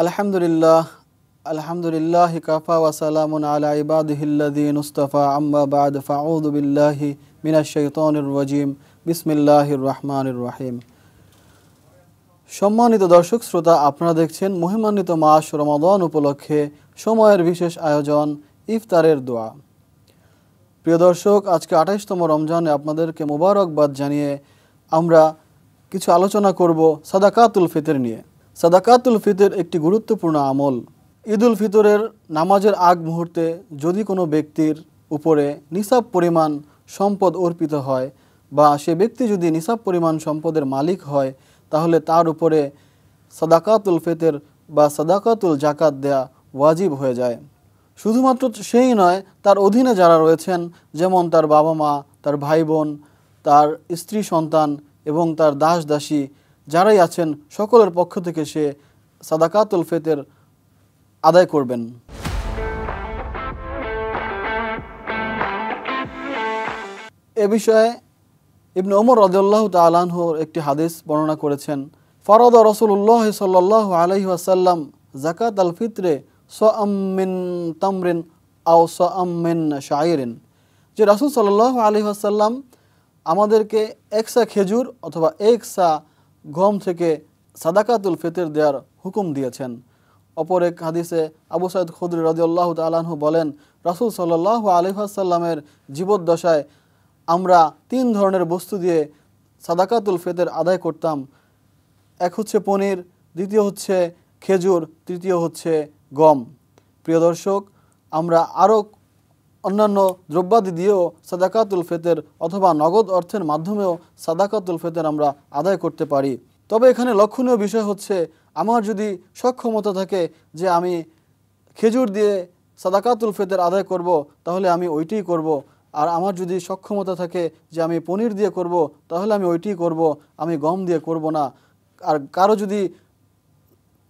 আলহামদুলিল্লাহ আলহামদুলিল্লাহি কাফা ওয়া সালামুন আলা ইবাদিহিল্লাযীনা ইসতাফা আম্মা বা'দ ফাউযু বিল্লাহি মিনাশ শাইতানির রাজীম বিসমিল্লাহির রহমানির রহিম। সম্মানিত দর্শক শ্রোতা, আপনারা দেখছেন মহিমান্বিত মাস রমাদান উপলক্ষে সময়ের বিশেষ আয়োজন ইফতারের দোয়া। প্রিয় দর্শক, আজকে ২৮তম রমজানে আপনাদেরকে মোবারকবাদ জানিয়ে আমরা কিছু আলোচনা করব সাদাকাতুল ফিতর নিয়ে। সাদাকাতুল ফিতর একটি গুরুত্বপূর্ণ আমল। ঈদুল ফিতরের নামাজের আগ মুহূর্তে যদি কোনো ব্যক্তির উপরে নিসাব পরিমাণ সম্পদ অর্পিত হয় বা সে ব্যক্তি যদি নিসাব পরিমাণ সম্পদের মালিক হয়, তাহলে তার উপরে সাদাকাতুল ফিতর বা সাদাকাতুল জাকাত দেয়া ওয়াজিব হয়ে যায়। শুধুমাত্র সেই নয়, তার অধীনে যারা রয়েছেন, যেমন তার বাবা মা, তার ভাই বোন, তার স্ত্রী সন্তান এবং তার দাস দাসী যারাই আছেন, সকলের পক্ষ থেকে সে সাদাকাতুল ফিতর আদায় করবেন। এ বিষয়ে ইবনে ওমর রাদিয়াল্লাহু তাআলা আনহুর একটি হাদিস বর্ণনা করেছেন, ফারাদা রাসূলুল্লাহ সাল্লাল্লাহু আলাইহি ওয়াসাল্লাম যাকাতাল ফিতরে সাআম মিন তামরিন আও সাআম মিন শাইরিন, যে রাসূল সাল্লাল্লাহু আলাইহি ওয়াসাল্লাম আমাদেরকে একসা খেজুর অথবা একসা গম থেকে সাদাকাতুল ফিতর দেওয়ার হুকুম দিয়েছেন। অপর এক হাদিসে আবু সাঈদ খুদরি রাদিয়াল্লাহু তাআলা আনহু বলেন, রাসূল সাল্লাল্লাহু আলাইহি ওয়াসাল্লামের জীবদ্দশায় আমরা ৩ ধরনের বস্তু দিয়ে সাদাকাতুল ফিতর আদায় করতাম। এক হচ্ছে পনির, দ্বিতীয় হচ্ছে খেজুর, তৃতীয় হচ্ছে গম। প্রিয় দর্শক, আমরা আরও অন্যান্য দ্রব্যাদি দিয়েও সাদাকাতুল ফিতর অথবা নগদ অর্থের মাধ্যমেও সাদাকাতুল ফিতর আমরা আদায় করতে পারি। তবে এখানে লক্ষণীয় বিষয় হচ্ছে, আমার যদি সক্ষমতা থাকে যে আমি খেজুর দিয়ে সাদাকাতুল ফিতর আদায় করব, তাহলে আমি ওইটিই করব। আর আমার যদি সক্ষমতা থাকে যে আমি পনির দিয়ে করব, তাহলে আমি ওইটিই করব, আমি গম দিয়ে করব না। আর কারো যদি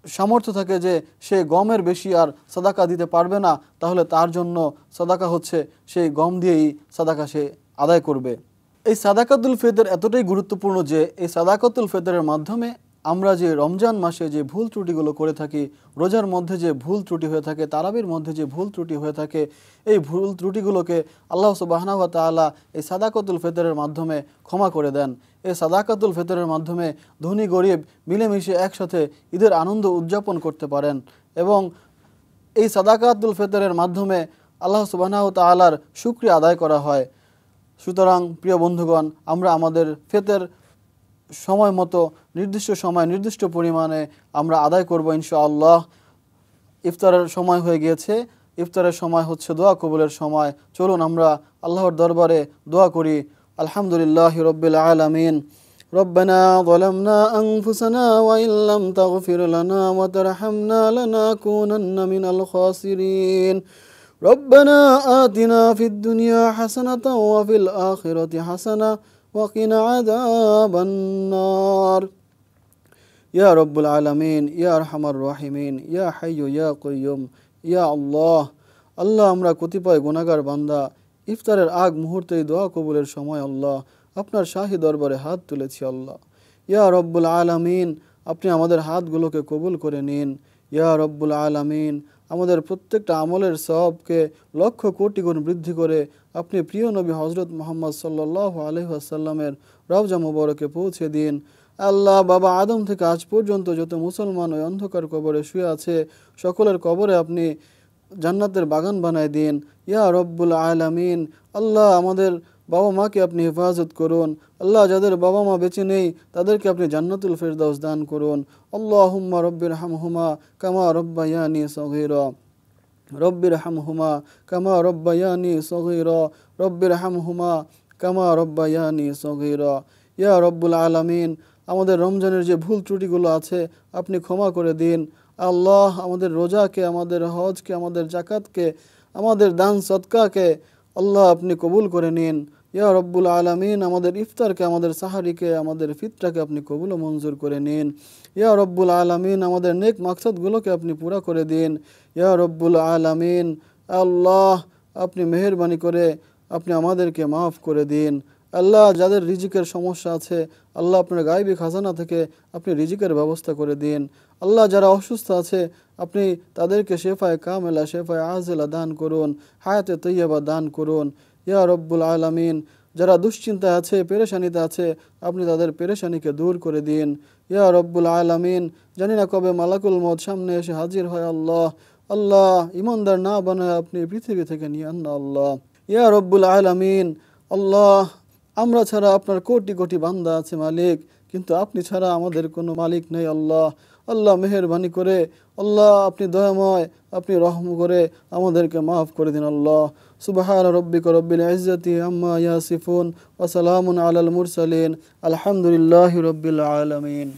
সামর্থ্য থাকে যে সে গমের বেশি আর সাদাকা দিতে পারবে না, তাহলে তার জন্য সাদাকা হচ্ছে সেই গম দিয়েই সাদাকা সে আদায় করবে। এই সাদাকাতুল ফিতর এতটাই গুরুত্বপূর্ণ যে এই সাদাকাতুল ফিতরের মাধ্যমে আমরা যে রমজান মাসে যে ভুল ত্রুটিগুলো করে থাকি, রোজার মধ্যে যে ভুল ত্রুটি হয়ে থাকে, তারাবির মধ্যে যে ভুল ত্রুটি হয়ে থাকে, এই ভুল ত্রুটিগুলোকে আল্লাহ সুবহানাহু ওয়া তাআলা এই সাদাকাতুল ফিতরের মাধ্যমে ক্ষমা করে দেন। এই সাদাকাতুল ফিতরের মাধ্যমে ধনী গরিব মিলেমিশে একসাথে ঈদের আনন্দ উদযাপন করতে পারেন এবং এই সাদাকাতুল ফিতরের মাধ্যমে আল্লাহ সুবহানাহু ওয়া তাআলার শুকরিয়া আদায় করা হয়। সুতরাং প্রিয় বন্ধুগণ, আমরা আমাদের ফিতর সময় মতো নির্দিষ্ট সময় নির্দিষ্ট পরিমাণে আমরা আদায় করব ইনশাআল্লাহ। ইফতারের সময় হয়ে গিয়েছে, ইফতারের সময় হচ্ছে দোয়া কবুলের সময়। চলুন আমরা আল্লাহর দরবারে দোয়া করি। আলহামদুলিল্লাহি রাব্বিল আলামিন। রব্বানা যালামনা আনফুসানা ওয়া ইল্লাম তাগফির লানা ওয়া তারহামনা লানাকুনান্না মিনাল খাসিরিন। রব্বানা আতিনা ফিদ দুনিয়া হাসানাতাও ওয়া ফিল আখিরাতি হাসানাহ وقنا عذاب النار يا رب العالمين يا أرحم الراحمين يا حي يا قيوم يا الله। আল্লাহ, আমরা কতিপয় গুনাহগার বান্দা ইফতারের আগ মুহূর্তে দোয়া কবুলের সময় আল্লাহ আপনার শাহী দরবারে হাত তুলেছি। আল্লাহ ইয়া রব্বুল আলামিন, আপনি আমাদের হাতগুলোকে কবুল করে নিন। ইয়া রব্বুল আলামিন, আমাদের প্রত্যেকটা আমলের সওয়াবকে লক্ষ কোটি গুণ বৃদ্ধি করে আপনি প্রিয় নবী হযরত মুহাম্মদ সাল্লাল্লাহু আলাইহি ওয়াসাল্লামের রওজা মুবারকে পৌঁছে দিন। আল্লাহ, বাবা আদম থেকে আজ পর্যন্ত যত মুসলমান ওই অন্ধকার কবরে শুয়ে আছে, সকলের কবরে আপনি জান্নাতের বাগান বানায় দিন। ইয়া রব্বুল আলামিন, আল্লাহ আমাদের বাবা মাকে আপনি হেফাজত করুন। আল্লাহ, যাদের বাবা মা বেঁচে নেই তাদেরকে আপনি জান্নাতুল ফিরদাউস দান করুন। আল্লাহুম্মা রব্বিরহামহুমা কামা রব্বায়ানি সগীরা। রব্বিরহামহুমা কামা রব্বায়ানি সগীরা। রব্বিরহামহুমা কামা রব্বায়ানি সগীরা। ইয়া রব্বুল আলামিন, আমাদের রমজানের যে ভুল ত্রুটিগুলো আছে আপনি ক্ষমা করে দিন। আল্লাহ, আমাদের রোজাকে, আমাদের হজকে, আমাদের জাকাতকে, আমাদের দান সদকাকে আল্লাহ আপনি কবুল করে নিন। ইয়া রব্বুল আলামিন, আমাদের ইফতারকে, আমাদের সাহারিকে, আমাদের ফিতরাকে আপনি কবুল ও মঞ্জুর করে নিন। ইয়া রব্বুল আলামিন, আমাদের নেক মাকসাদগুলোকে আপনি পুরা করে দিন। ইয়া রব্বুল আলামিন, আল্লাহ আপনি মেহেরবানি করে আপনি আমাদেরকে মাফ করে দিন। আল্লাহ যাদের রিজিকের সমস্যা আছে আল্লাহ আপনার গায়বী খাজানা থেকে আপনি রিজিকের ব্যবস্থা করে দিন। আল্লাহ যারা অসুস্থ আছে আপনি তাদেরকে শেফায়ে কামেলা শেফায়ে আজেলা দান করুন, হায়াতে তৈয়বা দান করুন ইয়া রব্বুল আলামিন। যারা দুশ্চিন্তায় আছে পেরেশানিতে আছে আপনি তাদের পেরেশানিকে দূর করে দিন ইয়া রব্বুল আলামিন। জানি না কবে মালাকুল মউত সামনে এসে হাজির হয় আল্লাহ। আল্লাহ ইমানদার না বানায় আপনি পৃথিবী থেকে নিয়ে আন না আল্লাহ ইয়া রব্বুল আলামিন। আল্লাহ আমরা ছাড়া আপনার কোটি কোটি বান্দা আছে মালিক, কিন্তু আপনি ছাড়া আমাদের কোনো মালিক নেই আল্লাহ। আল্লাহ মেহেরবানি করে আল্লাহ আপনি দয়াময়, আপনি রহম করে আমাদেরকে মাফ করে দিন আল্লাহ। সুবহান রাব্বিকা রব্বিল ইজ্জাতি আম্মা ইয়াসিফুন ওয়া সালামুন আলাল মুরসালিন আলহামদুলিল্লাহি রাব্বিল আলামিন।